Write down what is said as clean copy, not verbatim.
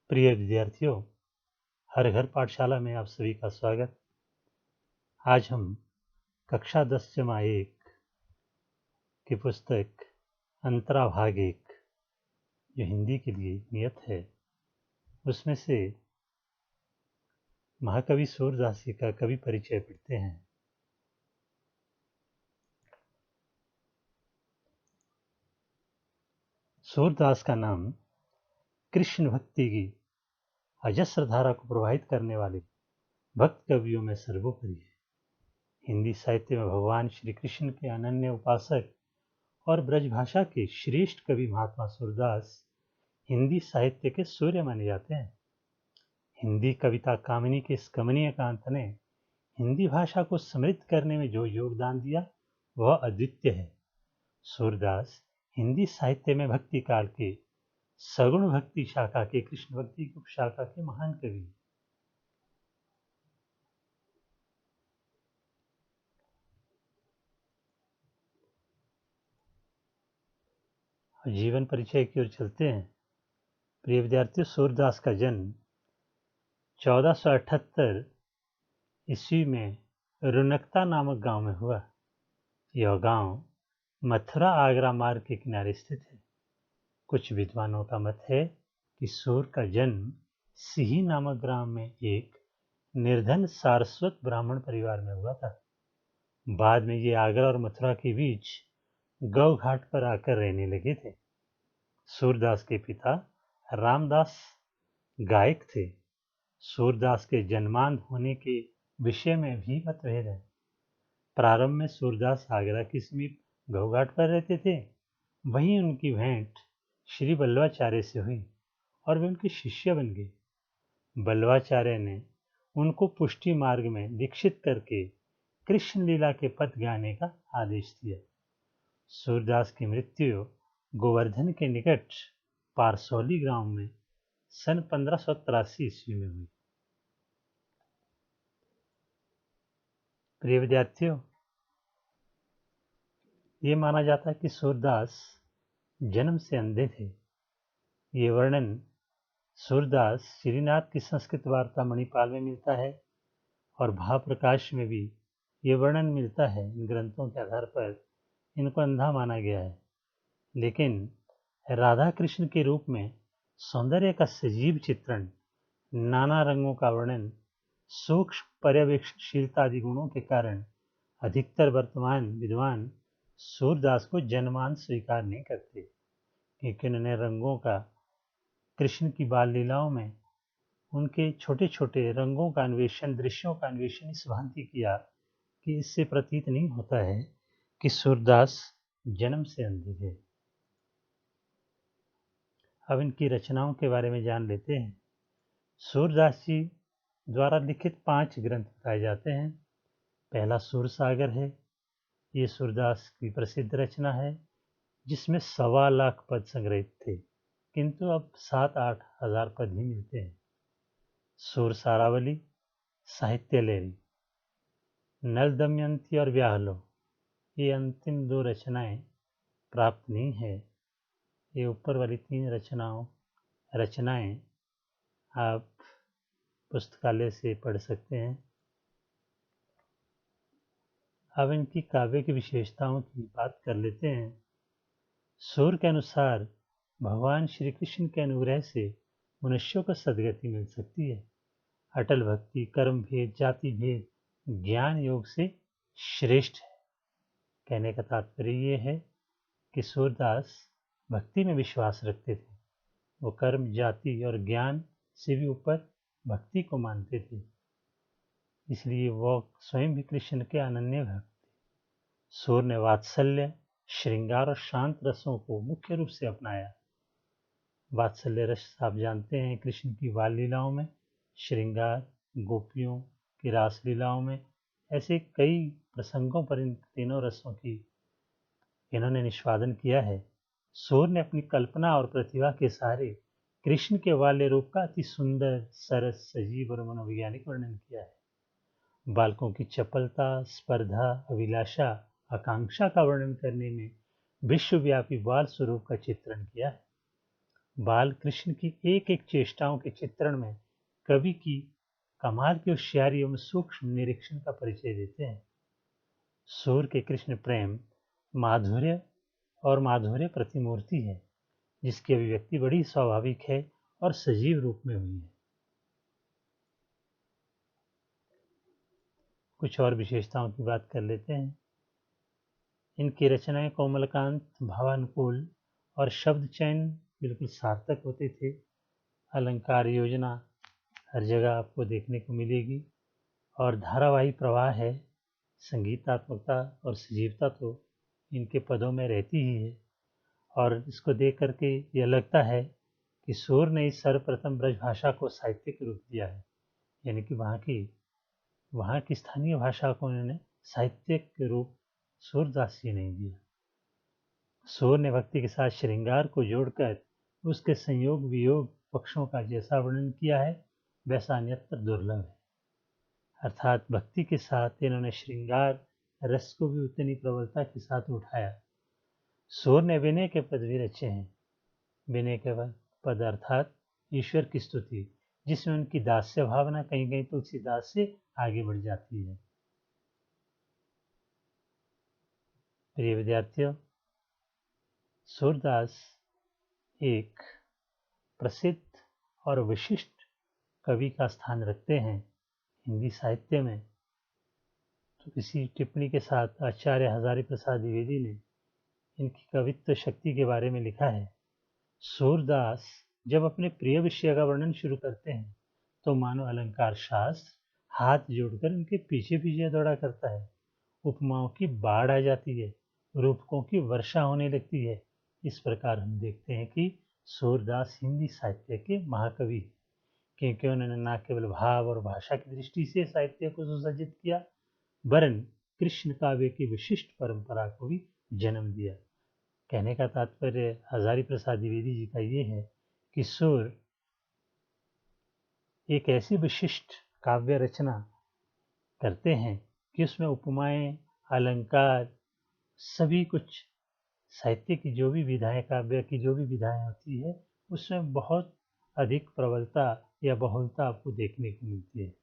प्रिय विद्यार्थियों, हर घर पाठशाला में आप सभी का स्वागत। आज हम कक्षा 10/1 की पुस्तक अंतरा भाग 1 जो हिंदी के लिए नियत है, उसमें से महाकवि सूरदास जी का कवि परिचय पढ़ते हैं। सूरदास का नाम कृष्ण भक्ति की अजस्र धारा को प्रवाहित करने वाले भक्त कवियों में सर्वोपरि है। हिंदी साहित्य में भगवान श्री कृष्ण के अनन्य उपासक और ब्रजभाषा के श्रेष्ठ कवि महात्मा सूरदास हिंदी साहित्य के सूर्य माने जाते हैं। हिंदी कविता कामिनी के इस कमनीय कांत ने हिंदी भाषा को समृद्ध करने में जो योगदान दिया वह अद्वितीय है। सूरदास हिंदी साहित्य में भक्ति काल के सगुण भक्ति शाखा के कृष्ण भक्ति की उपशाखा के महान कवि। जीवन परिचय की ओर चलते हैं। प्रिय विद्यार्थियों, सूरदास का जन्म 1478 ईस्वी में रुनकता नामक गांव में हुआ। यह गांव मथुरा आगरा मार्ग के किनारे स्थित है। कुछ विद्वानों का मत है कि सूर का जन्म सिही नामक ग्राम में एक निर्धन सारस्वत ब्राह्मण परिवार में हुआ था। बाद में ये आगरा और मथुरा के बीच गौ घाट पर आकर रहने लगे थे। सूरदास के पिता रामदास गायक थे। सूरदास के जन्मांध होने के विषय में भी मतभेद है। प्रारंभ में सूरदास आगरा के समीप गौ घाट पर रहते थे। वहीं उनकी भेंट श्री बल्लवाचार्य से हुई और वे उनके शिष्य बन गए। बल्लवाचार्य ने उनको पुष्टि मार्ग में दीक्षित करके कृष्ण लीला के पद गाने का आदेश दिया। सूरदास की मृत्यु गोवर्धन के निकट पारसौली गांव में सन 1583 ईस्वी में हुई। प्रिय विद्यार्थियों, ये माना जाता है कि सूरदास जन्म से अंधे थे। ये वर्णन सूरदास श्रीनाथ की संस्कृत वार्ता मणिपाल में मिलता है और भाव प्रकाश में भी ये वर्णन मिलता है। इन ग्रंथों के आधार पर इनको अंधा माना गया है, लेकिन राधा कृष्ण के रूप में सौंदर्य का सजीव चित्रण, नाना रंगों का वर्णन, सूक्ष्म पर्यवेक्षणशीलता आदि गुणों के कारण अधिकतर वर्तमान विद्वान सूरदास को जन्मांध स्वीकार नहीं करते, क्योंकि उन्होंने रंगों का कृष्ण की बाल लीलाओं में उनके छोटे छोटे रंगों का अन्वेषण, दृश्यों का अन्वेषण इस भांति किया कि इससे प्रतीत नहीं होता है कि सूरदास जन्म से अंधे थे। अब इनकी रचनाओं के बारे में जान लेते हैं। सूरदास जी द्वारा लिखित 5 ग्रंथ बताए जाते हैं। पहला सूरसागर है। ये सूरदास की प्रसिद्ध रचना है, जिसमें 1.25 लाख पद संग्रहित थे, किंतु अब 7-8 हजार पद ही मिलते हैं। सूर सारावली, साहित्य लहरी, नल दमयंती और व्याहलो, ये अंतिम 2 रचनाएं प्राप्त नहीं है। ये ऊपर वाली 3 रचनाएं आप पुस्तकालय से पढ़ सकते हैं। अब इनकी काव्य की विशेषताओं की बात कर लेते हैं। सूर के अनुसार भगवान श्री कृष्ण के अनुग्रह से मनुष्यों को सद्गति मिल सकती है। अटल भक्ति कर्म भेद, जाति भेद, ज्ञान योग से श्रेष्ठ है। कहने का तात्पर्य ये है कि सूरदास भक्ति में विश्वास रखते थे। वो कर्म, जाति और ज्ञान से भी ऊपर भक्ति को मानते थे, इसलिए वो स्वयं भी कृष्ण के अनन्य भक्त थे। सूर ने वात्सल्य, श्रृंगार और शांत रसों को मुख्य रूप से अपनाया। वात्सल्य रस आप जानते हैं, कृष्ण की बाल लीलाओं में, श्रृंगार गोपियों की रास लीलाओं में, ऐसे कई प्रसंगों पर इन तीनों रसों की इन्होंने निष्पादन किया है। सूर ने अपनी कल्पना और प्रतिभा के सहारे कृष्ण के बाल्य रूप का अति सुंदर, सरस, सजीव और मनोवैज्ञानिक वर्णन किया है। बालकों की चपलता, स्पर्धा, अभिलाषा, आकांक्षा का वर्णन करने में विश्वव्यापी बाल स्वरूप का चित्रण किया है। बाल कृष्ण की एक एक चेष्टाओं के चित्रण में कवि की कमाल की होशियारी एवं सूक्ष्म निरीक्षण का परिचय देते हैं। सूर के कृष्ण प्रेम माधुर्य और माधुर्य प्रतिमूर्ति है, जिसकी अभिव्यक्ति बड़ी स्वाभाविक है और सजीव रूप में हुई है। कुछ और विशेषताओं की बात कर लेते हैं। इनकी रचनाएं कोमलकांत, भावानुकूल और शब्द चयन बिल्कुल सार्थक होते थे। अलंकार योजना हर जगह आपको देखने को मिलेगी और धारावाही प्रवाह है। संगीतात्मकता और सजीवता तो इनके पदों में रहती ही है और इसको देख करके यह लगता है कि सूर ने इस सर्वप्रथम ब्रजभाषा को साहित्यिक रूप दिया है, यानी कि वहाँ की स्थानीय भाषा को उन्होंने साहित्यिक रूप सूरदास जी ने दिया। सूर ने भक्ति के साथ श्रृंगार को जोड़कर उसके संयोग वियोग पक्षों का जैसा वर्णन किया है वैसा अन्यत्र दुर्लभ है। अर्थात भक्ति के साथ इन्होंने श्रृंगार रस को भी उतनी प्रबलता के साथ उठाया। सूर ने विनय के पद भी रचे हैं। विनय के पद अर्थात ईश्वर की स्तुति, जिसमें उनकी दास्य भावना कहीं कहीं तुलसीदास से आगे बढ़ जाती है। प्रिय विद्यार्थियों, सूरदास एक प्रसिद्ध और विशिष्ट कवि का स्थान रखते हैं हिंदी साहित्य में। तो इसी टिप्पणी के साथ आचार्य हजारी प्रसाद द्विवेदी ने इनकी कवित्व शक्ति के बारे में लिखा है। सूरदास जब अपने प्रिय विषय का वर्णन शुरू करते हैं तो मानो अलंकार शास्त्र हाथ जोड़कर उनके पीछे पीछे दौड़ा करता है। उपमाओं की बाढ़ आ जाती है, रूपकों की वर्षा होने लगती है। इस प्रकार हम देखते हैं कि सूरदास हिंदी साहित्य के महाकवि, क्योंकि उन्होंने न केवल भाव और भाषा की दृष्टि से साहित्य को सुसज्जित किया, वरन कृष्ण काव्य की विशिष्ट परंपरा को भी जन्म दिया। कहने का तात्पर्य हजारी प्रसाद द्विवेदी जी का ये है कि सूर एक ऐसी विशिष्ट काव्य रचना करते हैं कि उसमें उपमाएं, अलंकार, सभी कुछ साहित्य की जो भी विधाएं, काव्य की जो भी विधाएं होती है, उसमें बहुत अधिक प्रबलता या बहुलता आपको देखने को मिलती है।